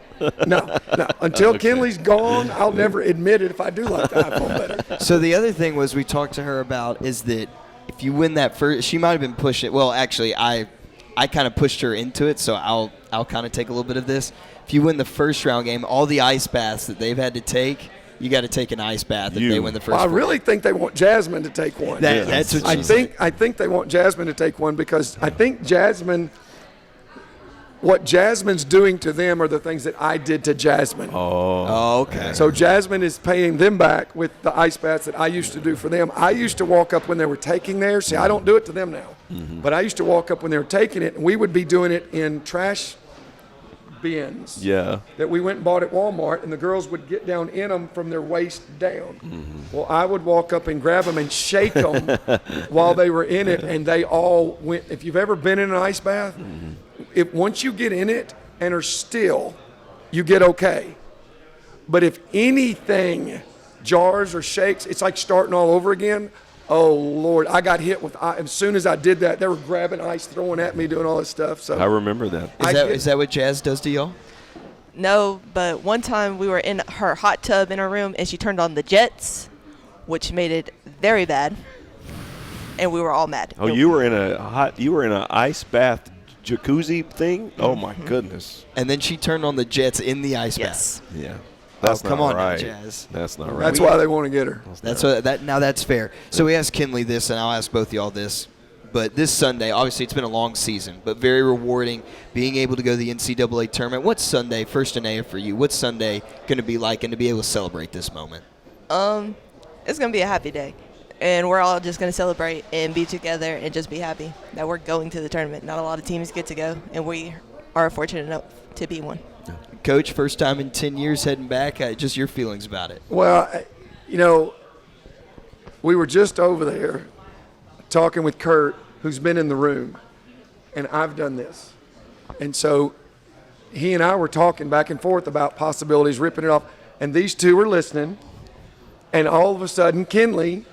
No. Until Kinley's gone, I'll never admit it if I do like the iPhone better. So the other thing was we talked to her about is that if you win that first, she might have been pushing. Well, actually, I kind of pushed her into it, so I'll kind of take a little bit of this. If you win the first round game, all the ice baths that they've had to take, you got to take an ice bath if they win the first I round. really think they want Jasmine to take one. That's what she said. I think they want Jasmine to take one because I think what Jasmine's doing to them are the things that I did to Jasmine. Oh, okay. So Jasmine is paying them back with the ice baths that I used to do for them. I used to walk up when they were taking theirs. See, I don't do it to them now. But I used to walk up when they were taking it, and we would be doing it in trash bins that we went and bought at Walmart, and the girls would get down in them from their waist down. Well, I would walk up and grab them and shake them while they were in it, and they all went. If you've ever been in an ice bath, once you get in it and are still, you get okay. But if anything jars or shakes, it's like starting all over again. Oh, Lord, I got hit with ice. As soon as I did that, they were grabbing ice, throwing at me, doing all this stuff. So I remember that. Is that what Jazz does to y'all? No, but one time we were in her hot tub in her room, and she turned on the jets, which made it very bad, and we were all mad. Oh, you were in a ice bath jacuzzi thing? Oh, my goodness. And then she turned on the jets in the ice Yes. bath. Yeah. That's That's come not on, right. Jazz. That's not right. that's why they want to get her. Now that's fair. So we asked Kinley this, and I'll ask both of y'all this. But this Sunday, obviously it's been a long season, but very rewarding being able to go to the NCAA tournament. What's Sunday, first and A for you? What's Sunday going to be like, and to be able to celebrate this moment? It's going to be a happy day, and we're all just going to celebrate and be together and just be happy that we're going to the tournament. Not a lot of teams get to go, and we are fortunate enough to be one. Coach, first time in 10 years heading back. Just your feelings about it. Well, we were just over there talking with Kurt, who's been in the room, and I've done this. And so he and I were talking back and forth about possibilities, ripping it off, and these two were listening, and all of a sudden, Kinley,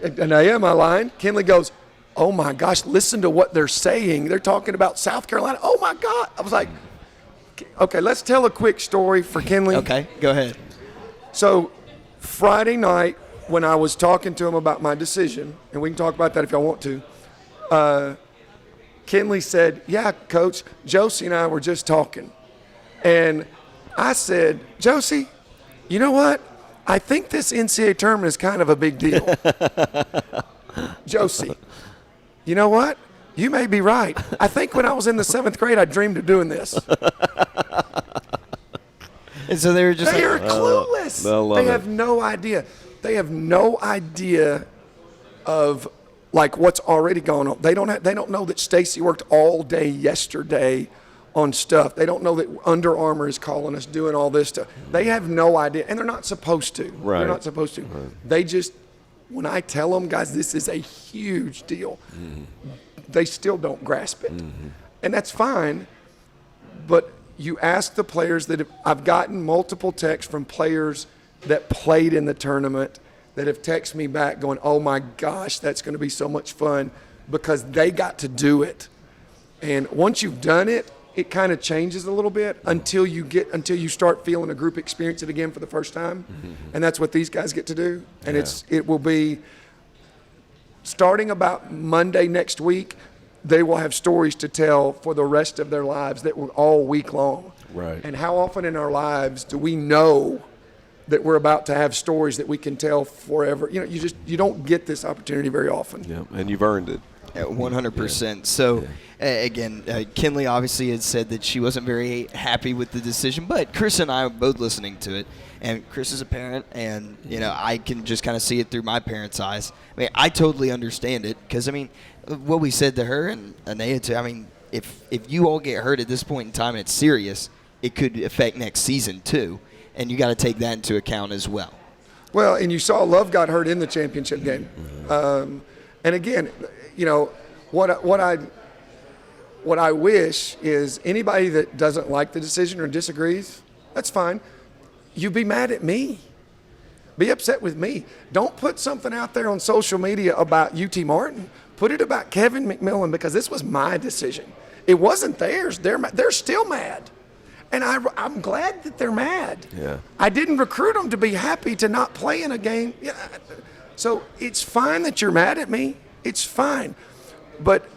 and I am I lying? Kinley goes, oh my gosh, listen to what they're saying. They're talking about South Carolina. Oh my God. I was like, okay, let's tell a quick story for Kinley. Okay, go ahead. So Friday night, when I was talking to him about my decision, and we can talk about that if y'all want to, Kinley said, yeah, Coach, Josie and I were just talking. And I said, Josie, you know what? I think this NCAA tournament is kind of a big deal. Josie, you know what? You may be right. I think when I was in the 7th grade, I dreamed of doing this. And so they were just They are clueless. They have no idea. They have no idea of like what's already going on. They don't know that Stacy worked all day yesterday on stuff. They don't know that Under Armour is calling us doing all this stuff. They have no idea, and they're not supposed to. Right. They're not supposed to. Right. They just, when I tell them, guys, this is a huge deal, they still don't grasp it. And that's fine, but you ask the players that I've gotten multiple texts from players that played in the tournament that have texted me back going, oh my gosh, that's going to be so much fun because they got to do it. And once you've done it, it kind of changes a little bit until you start feeling a group experience it again for the first time. And that's what these guys get to do. And it will be starting about Monday next week. They will have stories to tell for the rest of their lives that were all week long. Right. And how often in our lives do we know that we're about to have stories that we can tell forever? You know, you don't get this opportunity very often. Yeah, and you've earned it. 100%. So, again, Kinley obviously had said that she wasn't very happy with the decision, but Chris and I are both listening to it. And Chris is a parent, and, you know, I can just kind of see it through my parents' eyes. I mean, I totally understand it because, I mean, what we said to her and Anaya too, I mean, if you all get hurt at this point in time and it's serious, it could affect next season too. And you got to take that into account as well. Well, and you saw Love got hurt in the championship game. And again, you know, what I wish is anybody that doesn't like the decision or disagrees, that's fine. You be mad at me. Be upset with me. Don't put something out there on social media about UT Martin. Put it about Kevin McMillan because this was my decision. It wasn't theirs. They're still mad. And I'm glad that they're mad. Yeah. I didn't recruit them to be happy to not play in a game. Yeah. So it's fine that you're mad at me. It's fine. But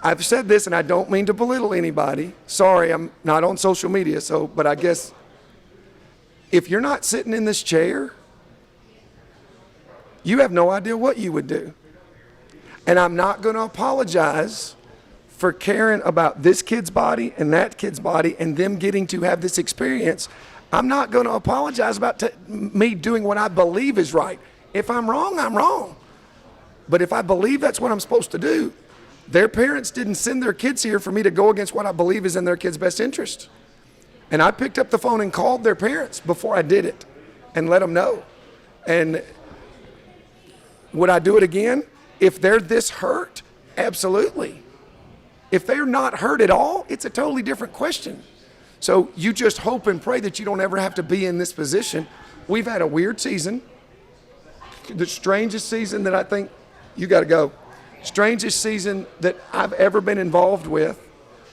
I've said this, and I don't mean to belittle anybody. Sorry, I'm not on social media, but I guess if you're not sitting in this chair, you have no idea what you would do. And I'm not going to apologize for caring about this kid's body and that kid's body and them getting to have this experience. I'm not going to apologize about me doing what I believe is right. If I'm wrong, I'm wrong. But if I believe that's what I'm supposed to do, their parents didn't send their kids here for me to go against what I believe is in their kids' best interest. And I picked up the phone and called their parents before I did it and let them know. And would I do it again? If they're this hurt, absolutely. If they're not hurt at all, it's a totally different question. So you just hope and pray that you don't ever have to be in this position. We've had a weird season, the strangest season that I think you got to go. Strangest season that I've ever been involved with,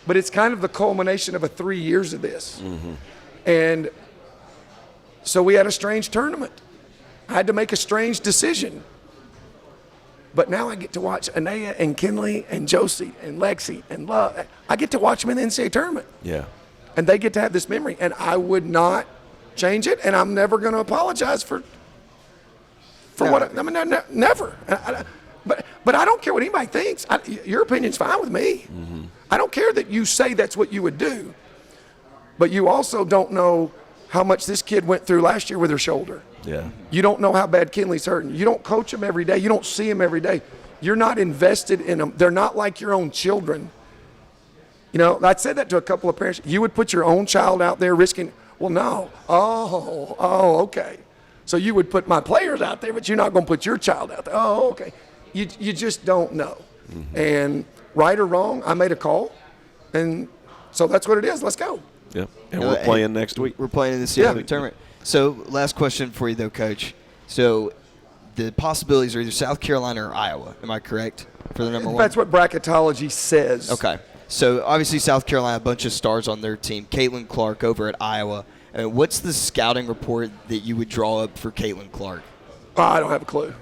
but it's kind of the culmination of 3 years of this. And so we had a strange tournament. I had to make a strange decision. But now I get to watch Anaya and Kinley and Josie and Lexi and Love. I get to watch them in the NCAA tournament. Yeah. And they get to have this memory. And I would not change it, and I'm never going to apologize for what I mean, never. But I don't care what anybody thinks. Your opinion's fine with me. I don't care that you say that's what you would do. But you also don't know how much this kid went through last year with her shoulder. Yeah. You don't know how bad Kinley's hurting. You don't coach them every day. You don't see them every day. You're not invested in them. They're not like your own children. You know, I said that to a couple of parents. You would put your own child out there risking, well, no. Oh, okay. So you would put my players out there, but you're not going to put your child out there. Oh, okay. You just don't know. And right or wrong, I made a call. And so that's what it is. Let's go. Yeah. And we're playing next week. We're playing in the CFP tournament. So last question for you, though, Coach. So the possibilities are either South Carolina or Iowa. Am I correct for the number one? That's what bracketology says. Okay. So obviously South Carolina, a bunch of stars on their team. Caitlin Clark over at Iowa. What's the scouting report that you would draw up for Caitlin Clark? I don't have a clue.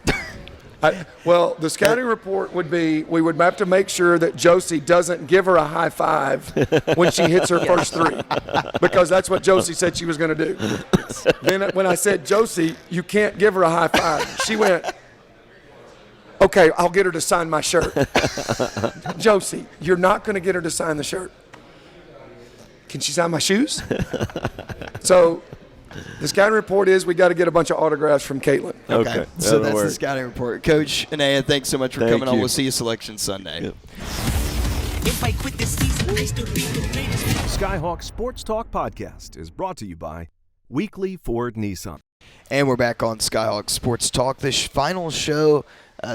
Well, the scouting report would be we would have to make sure that Josie doesn't give her a high five when she hits her first three, because that's what Josie said she was going to do. Then when I said, Josie, you can't give her a high five, she went, okay, I'll get her to sign my shirt. Josie, you're not going to get her to sign the shirt. Can she sign my shoes? So the scouting report is we got to get a bunch of autographs from Caitlin. Okay. So that's the scouting report. Coach Anaya, thanks so much for coming on. We'll see you Selection Sunday. Yep. If I quit this season, I still be the greatest. Skyhawk Sports Talk Podcast is brought to you by Weekly Ford Nissan. And we're back on Skyhawk Sports Talk. This final show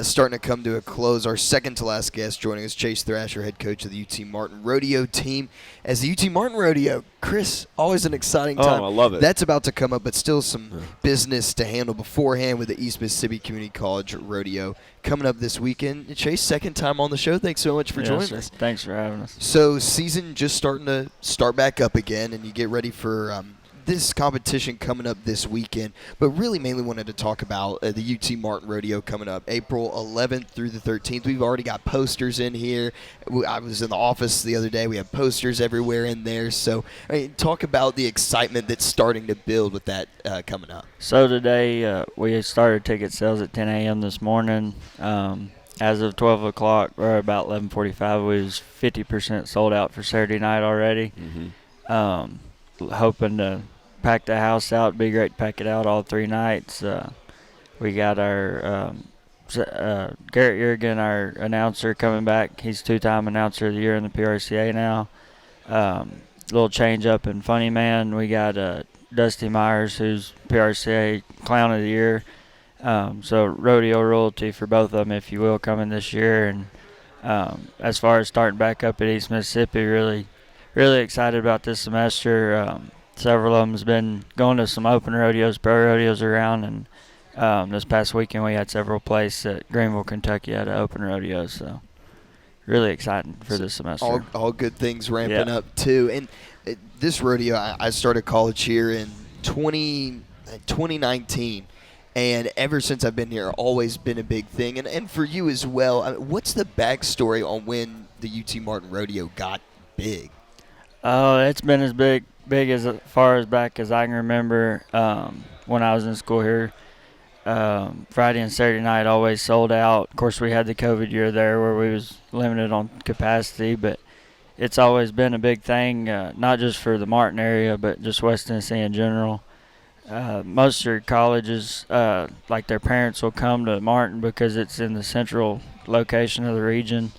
starting to come to a close. Our second to last guest joining us, Chase Thrasher, head coach of the UT Martin Rodeo team. As the UT Martin Rodeo, Chris, always an exciting time. Oh, I love it. That's about to come up, but still some business to handle beforehand with the East Mississippi Community College Rodeo coming up this weekend. Chase, second time on the show. Thanks so much for joining us. Thanks for having us. So season just starting to start back up again, and you get ready for this competition coming up this weekend, but really mainly wanted to talk about the UT Martin Rodeo coming up April 11th through the 13th. We've already got posters in here. I was in the office the other day. We have posters everywhere in there. So talk about the excitement that's starting to build with that coming up. So today we started ticket sales at 10 a.m. this morning. As of 12 o'clock or about 11:45, we was 50% sold out for Saturday night already. Hoping to pack the house out. It'd be great to pack it out all 3 nights. We got our Garrett Yergin, our announcer, coming back. He's 2-time announcer of the year in the PRCA now. Little change up in Funny Man. We got Dusty Myers, who's PRCA Clown of the Year. So rodeo royalty for both of them, if you will, coming this year. And as far as starting back up at East Mississippi, really excited about this semester. Several of them's been going to some open rodeos, pro rodeos around, and this past weekend we had several places at Greenville, Kentucky at an open rodeo. So really exciting for this semester. All good things ramping up too. And this rodeo, I started college here in 2019. And ever since I've been here, always been a big thing. And for you as well, what's the backstory on when the UT Martin Rodeo got big? It's been as big as far as back as I can remember. When I was in school here, Friday and Saturday night always sold out. Of course, we had the COVID year there where we was limited on capacity, but it's always been a big thing, not just for the Martin area, but just West Tennessee in general. Most of your colleges, like their parents will come to Martin because it's in the central location of the region.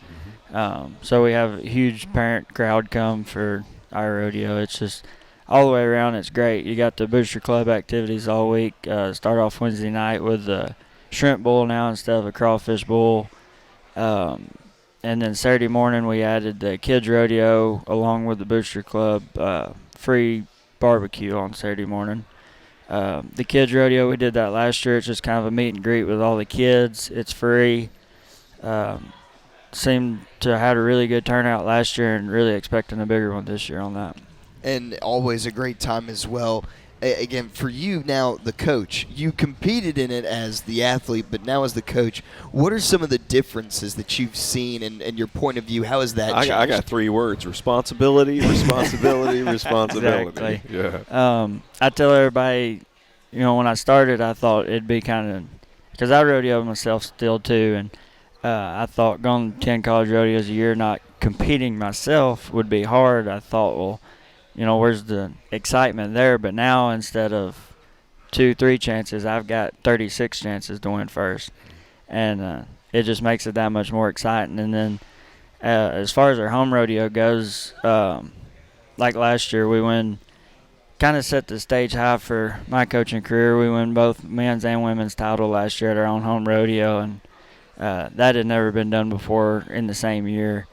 So we have a huge parent crowd come for our rodeo. It's just all the way around, it's great. You got the Booster Club activities all week. Start off Wednesday night with the shrimp bowl now instead of a crawfish bowl. And then Saturday morning we added the kids rodeo along with the Booster Club. free barbecue on Saturday morning. The kids rodeo, we did that last year. It's just kind of a meet and greet with all the kids. It's free. Seemed to have had a really good turnout last year, and really expecting a bigger one this year on that. And always a great time as well. Again, for you now, the coach, you competed in it as the athlete, but now as the coach, what are some of the differences that you've seen and your point of view? How has that changed? I got 3 words: responsibility, responsibility, responsibility. Exactly. Yeah. I tell everybody, when I started, I thought it'd be kind of, because I rodeo myself still too, and I thought going to 10 college rodeos a year, not competing myself, would be hard. I thought, well, where's the excitement there? But now, instead of 2-3 chances, I've got 36 chances to win first. And it just makes it that much more exciting. And then as far as our home rodeo goes, like last year, we kind of set the stage high for my coaching career. We won both men's and women's title last year at our own home rodeo, and that had never been done before in the same year.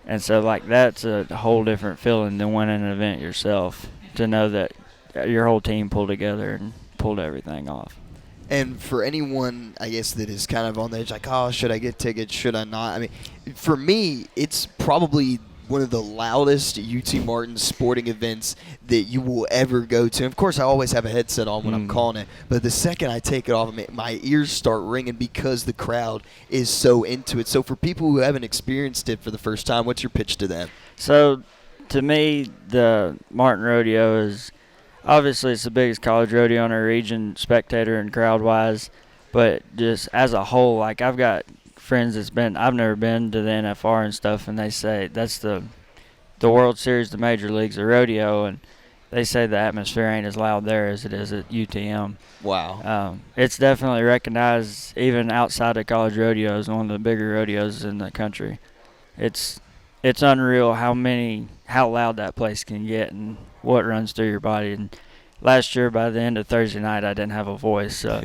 And so, that's a whole different feeling than winning an event yourself, to know that your whole team pulled together and pulled everything off. And for anyone, I guess, that is kind of on the edge, like, oh, should I get tickets, should I not? I mean, for me, it's probably one of the loudest UT Martin sporting events that you will ever go to. And of course, I always have a headset on when I'm calling it, but the second I take it off, my ears start ringing because the crowd is so into it. So for people who haven't experienced it for the first time, what's your pitch to them? So to me, the Martin Rodeo is obviously it's the biggest college rodeo in our region, spectator and crowd-wise, but just as a whole, I've got friends I've never been to the NFR and stuff, and they say that's the World Series, the major leagues, the rodeo, and they say the atmosphere ain't as loud there as it is at UTM. Wow. It's definitely recognized even outside of college rodeos, one of the bigger rodeos in the country. It's unreal how loud that place can get and what runs through your body. And last year, by the end of Thursday night, I didn't have a voice. So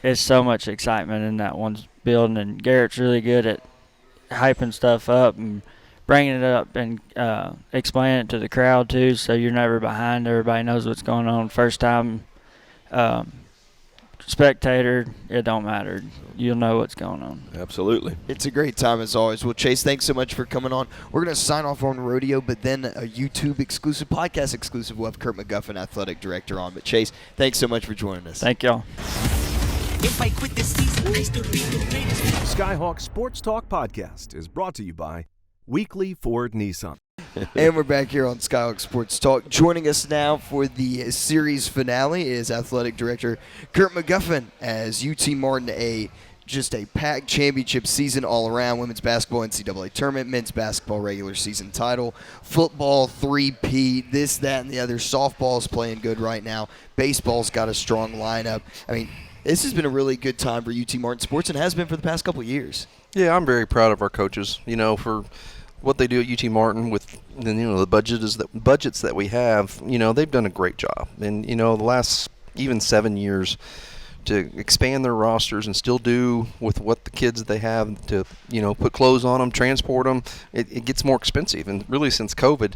it's so much excitement in that one building, and Garrett's really good at hyping stuff up and bringing it up and explaining it to the crowd too, so you're never behind. Everybody knows what's going on. First time spectator, it don't matter. You'll know what's going on. Absolutely. It's a great time as always. Well, Chase, thanks so much for coming on. We're going to sign off on rodeo, but then a YouTube exclusive, podcast exclusive, we'll have Kurt McGuffin, athletic director, on. But Chase, thanks so much for joining us. Thank y'all. If I quit this season, I still be the greatest. Skyhawk Sports Talk Podcast is brought to you by Weekly Ford Nissan. And we're back here on Skyhawk Sports Talk. Joining us now for the series finale is athletic director Kurt McGuffin, as UT Martin just a packed championship season all around. Women's basketball NCAA tournament, men's basketball regular season title, football 3-peat, this, that, and the other. Softball's playing good right now. Baseball's got a strong lineup. I mean, this has been a really good time for UT Martin sports, and has been for the past couple of years. Yeah, I'm very proud of our coaches, for what they do at UT Martin with the budgets that we have. They've done a great job. And the last even 7 years, to expand their rosters and still do with what the kids they have to put clothes on them, transport them, it gets more expensive. And really, since COVID,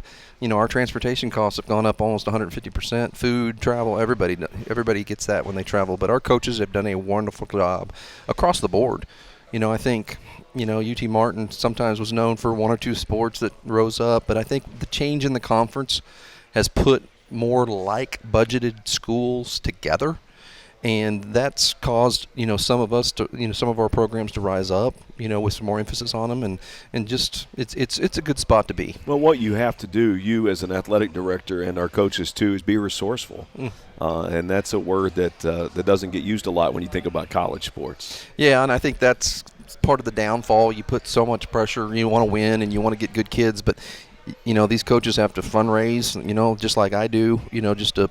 our transportation costs have gone up almost 150%. Food, travel, everybody gets that when they travel. But our coaches have done a wonderful job across the board. I think UT Martin sometimes was known for one or two sports that rose up, but I think the change in the conference has put more budgeted schools together. And that's caused, some of us to, some of our programs to rise up, with some more emphasis on them, and just it's a good spot to be. Well, what you have to do, you as an athletic director and our coaches too, is be resourceful, and that's a word that doesn't get used a lot when you think about college sports. Yeah, and I think that's part of the downfall. You put so much pressure, you want to win and you want to get good kids, but these coaches have to fundraise, just like I do, just to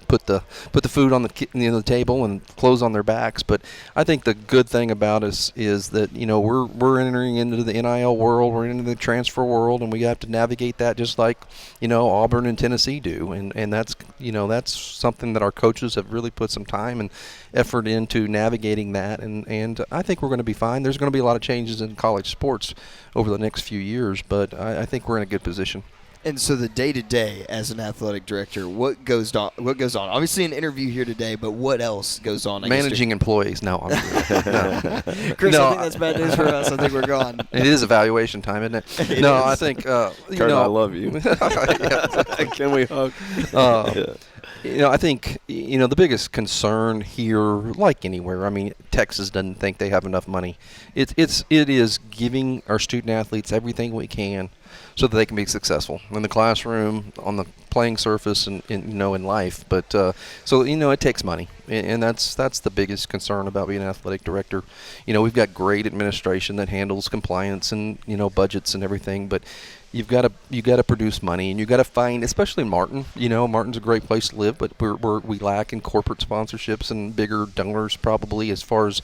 put the food on the table and clothes on their backs. But I think the good thing about us is that we're entering into the NIL world, we're into the transfer world, and we have to navigate that just like Auburn and Tennessee do. And that's that's something that our coaches have really put some time and effort into navigating that. And I think we're going to be fine. There's going to be a lot of changes in college sports over the next few years, but I think we're in a good position. And so the day-to-day as an athletic director, what goes on? Obviously an interview here today, but what else goes on? Managing employees. No, I'm no. Chris, No, I think that's bad news for us. I think we're gone. It is evaluation time, isn't it? It no, is. I think Kurt, I love you. Can we hug? I think the biggest concern here, like anywhere, I mean, Texas doesn't think they have enough money. It is giving our student athletes everything we can so that they can be successful in the classroom, on the playing surface, and in life. But so it takes money, and that's the biggest concern about being an athletic director. We've got great administration that handles compliance and budgets and everything, but you've got to produce money, and you've got to find, especially in Martin. Martin's a great place to live, but we lack in corporate sponsorships and bigger donors probably as far as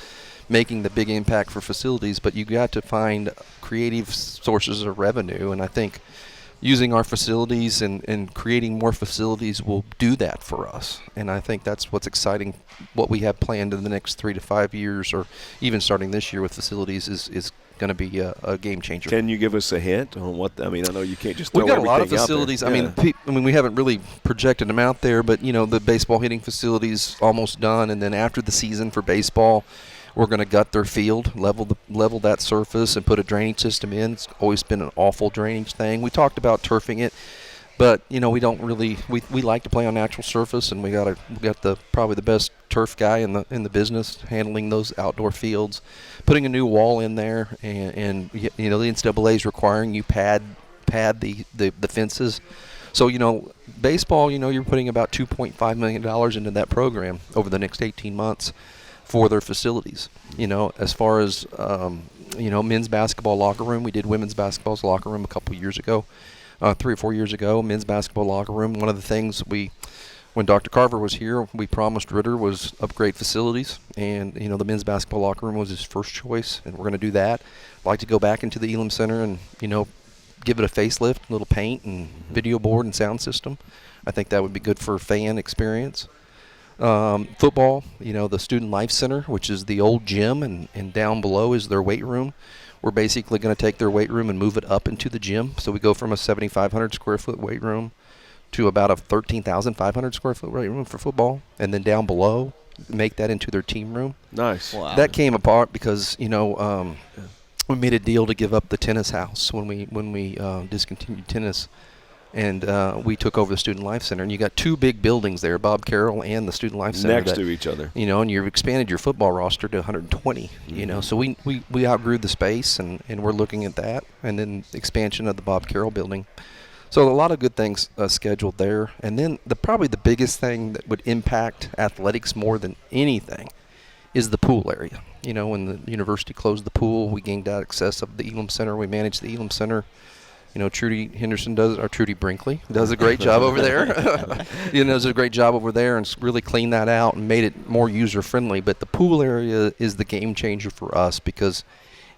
making the big impact for facilities. But you got to find creative sources of revenue, and I think using our facilities and creating more facilities will do that for us. And I think that's what's exciting. What we have planned in the next 3 to 5 years, or even starting this year with facilities, is going to be a game changer. Can you give us a hint on what? I know you can't just throw We've got a lot of everything out facilities. there. I mean, we haven't really projected them out there, but the baseball hitting facility's almost done, and then after the season for baseball, we're going to gut their field, level that surface, and put a drainage system in. It's always been an awful drainage thing. We talked about turfing it, but we don't really. We like to play on natural surface, and we got probably the best turf guy in the business handling those outdoor fields. Putting a new wall in there, and the NCAA is requiring you pad the fences. So baseball, you're putting about $2.5 million into that program over the next 18 months. For their facilities. As far as men's basketball locker room, we did women's basketball's locker room a couple years ago, 3 or 4 years ago. Men's basketball locker room. One of the things when Dr. Carver was here, we promised Ritter was upgrade facilities, and the men's basketball locker room was his first choice, and we're going to do that. I'd like to go back into the Elam Center and give it a facelift, a little paint and video board and sound system. I think that would be good for fan experience. Football, the Student Life Center, which is the old gym, and down below is their weight room. We're basically going to take their weight room and move it up into the gym. So we go from a 7,500 square foot weight room to about a 13,500 square foot weight room for football, and then down below make that into their team room. Nice. Wow. That came apart because we made a deal to give up the tennis house when we discontinued tennis. And we took over the Student Life Center, and you got 2 big buildings there, Bob Carroll and the Student Life Center. Next to each other. And you've expanded your football roster to 120, So we outgrew the space, and we're looking at that. And then expansion of the Bob Carroll building. So a lot of good things scheduled there. And then probably the biggest thing that would impact athletics more than anything is the pool area. When the university closed the pool, we gained access of the Elam Center. We managed the Elam Center. Trudy Henderson Trudy Brinkley does a great job over there. Does a great job over there and really cleaned that out and made it more user-friendly. But the pool area is the game changer for us, because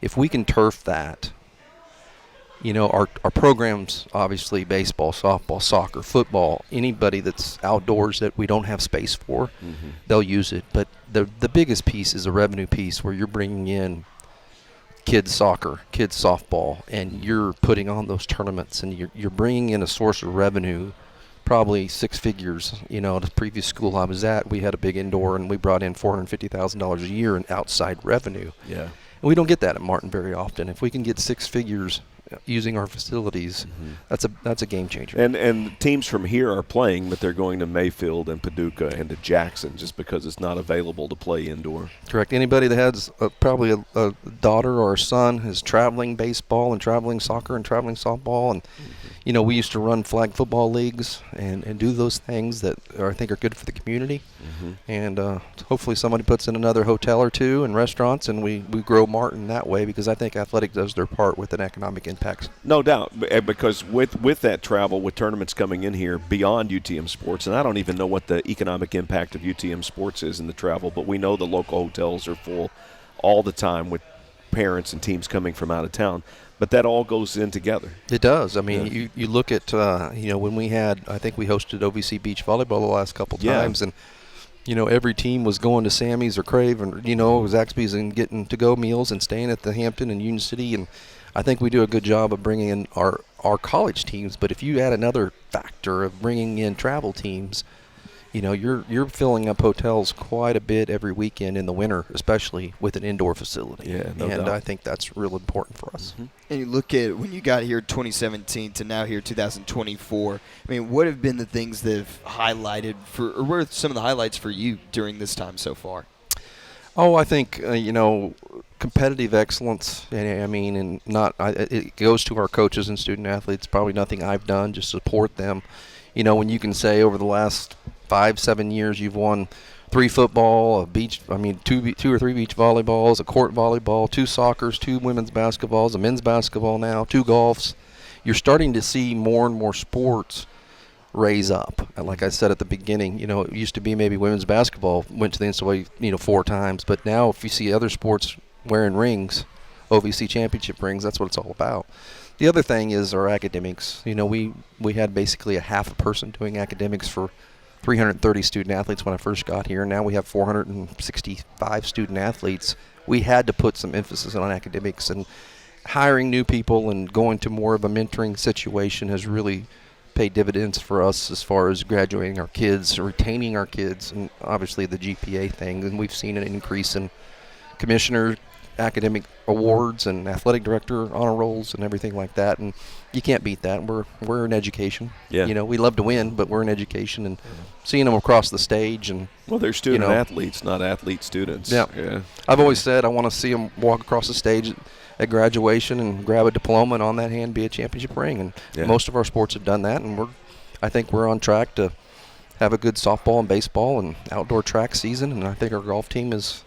if we can turf that, our programs, obviously baseball, softball, soccer, football, anybody that's outdoors that we don't have space for, they'll use it. But the biggest piece is a revenue piece where you're bringing in kids soccer, kids softball, and you're putting on those tournaments, and you're bringing in a source of revenue, probably 6 figures. The previous school I was at, we had a big indoor, and we brought in $450,000 a year in outside revenue. Yeah. And we don't get that at Martin very often. If we can get 6 figures using our facilities, that's a game changer. And teams from here are playing, but they're going to Mayfield and Paducah and to Jackson just because it's not available to play indoor. Correct. Anybody that has probably a daughter or a son is traveling baseball and traveling soccer and traveling softball, and we used to run flag football leagues and do those things that I think are good for the community. And hopefully somebody puts in another hotel or 2 and restaurants, and we grow Martin that way, because I think athletic does their part with an economic impact. No doubt, because with that travel, with tournaments coming in here beyond UTM Sports, and I don't even know what the economic impact of UTM Sports is in the travel, but we know the local hotels are full all the time with parents and teams coming from out of town. But that all goes in together. It does. I mean, you look at, when we had, I think we hosted OVC Beach Volleyball the last couple times, and every team was going to Sammy's or Crave and, Zaxby's and getting to-go meals and staying at the Hampton and Union City. And I think we do a good job of bringing in our our college teams, but if you add another factor of bringing in travel teams, you know, you're filling up hotels quite a bit every weekend in the winter, especially with an indoor facility. Yeah, no and doubt. I think that's real important for us. And you look at when you got here 2017 to now here 2024, I mean, what have been the things that have highlighted or what are some of the highlights for you during this time so far? Oh, I think, you know, competitive excellence, and I mean, and it goes to our coaches and student athletes. Probably nothing I've done, just support them. You know, when you can say over the last 5-7 years you've won 3 football, 2 or 3 beach volleyballs, a court volleyball, 2 soccers, 2 women's basketballs, a men's basketball now, 2 golfs. You're starting to see more and more sports raise up. And like I said at the beginning, you know, it used to be maybe women's basketball went to the NCAA, 4 times, but now if you see other sports wearing rings, OVC championship rings, that's what it's all about. The other thing is our academics. You know, we had basically a half a person doing academics for 330 student athletes when I first got here. Now we have 465 student athletes. We had to put some emphasis on academics, and hiring new people and going to more of a mentoring situation has really paid dividends for us as far as graduating our kids, retaining our kids, and obviously the GPA thing. And we've seen an increase in commissioner academic awards and athletic director honor rolls and everything like that, and you can't beat that. We're in education. Yeah. You know, we love to win, but we're in education, and seeing them across the stage. And well, they're student athletes, not athlete students. Yeah. I've always said I want to see them walk across the stage at graduation and grab a diploma, and on that hand be a championship ring. And most of our sports have done that, and I think we're on track to have a good softball and baseball and outdoor track season, and I think our golf team is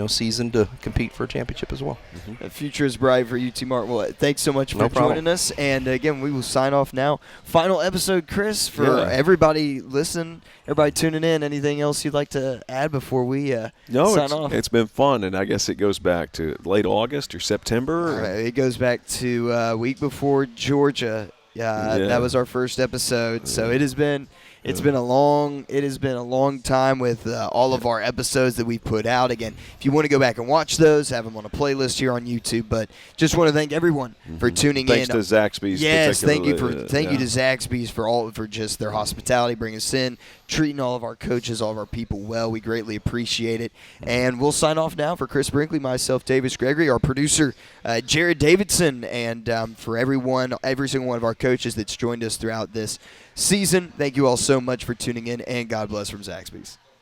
seasoned to compete for a championship as well. The future is bright for UT Martin. Well, thanks so much for joining us. And again, we will sign off now. Final episode, Chris, for everybody listening, everybody tuning in. Anything else you'd like to add before we sign off? It's been fun, and I guess it goes back to late August or September. It goes back to a week before Georgia. That was our first episode. So it has been. It has been a long time with all of our episodes that we put out. Again, if you want to go back and watch those, have them on a playlist here on YouTube. But just want to thank everyone for tuning Thanks in. to Zaxby's. Yes, thank you to Zaxby's for just their hospitality, bringing us in, treating all of our coaches, all of our people well. We greatly appreciate it. And we'll sign off now for Chris Brinkley, myself, Davis Gregory, our producer, Jared Davidson, and for every single one of our coaches that's joined us throughout this season. Thank you all so much for tuning in, and God bless from Zaxby's.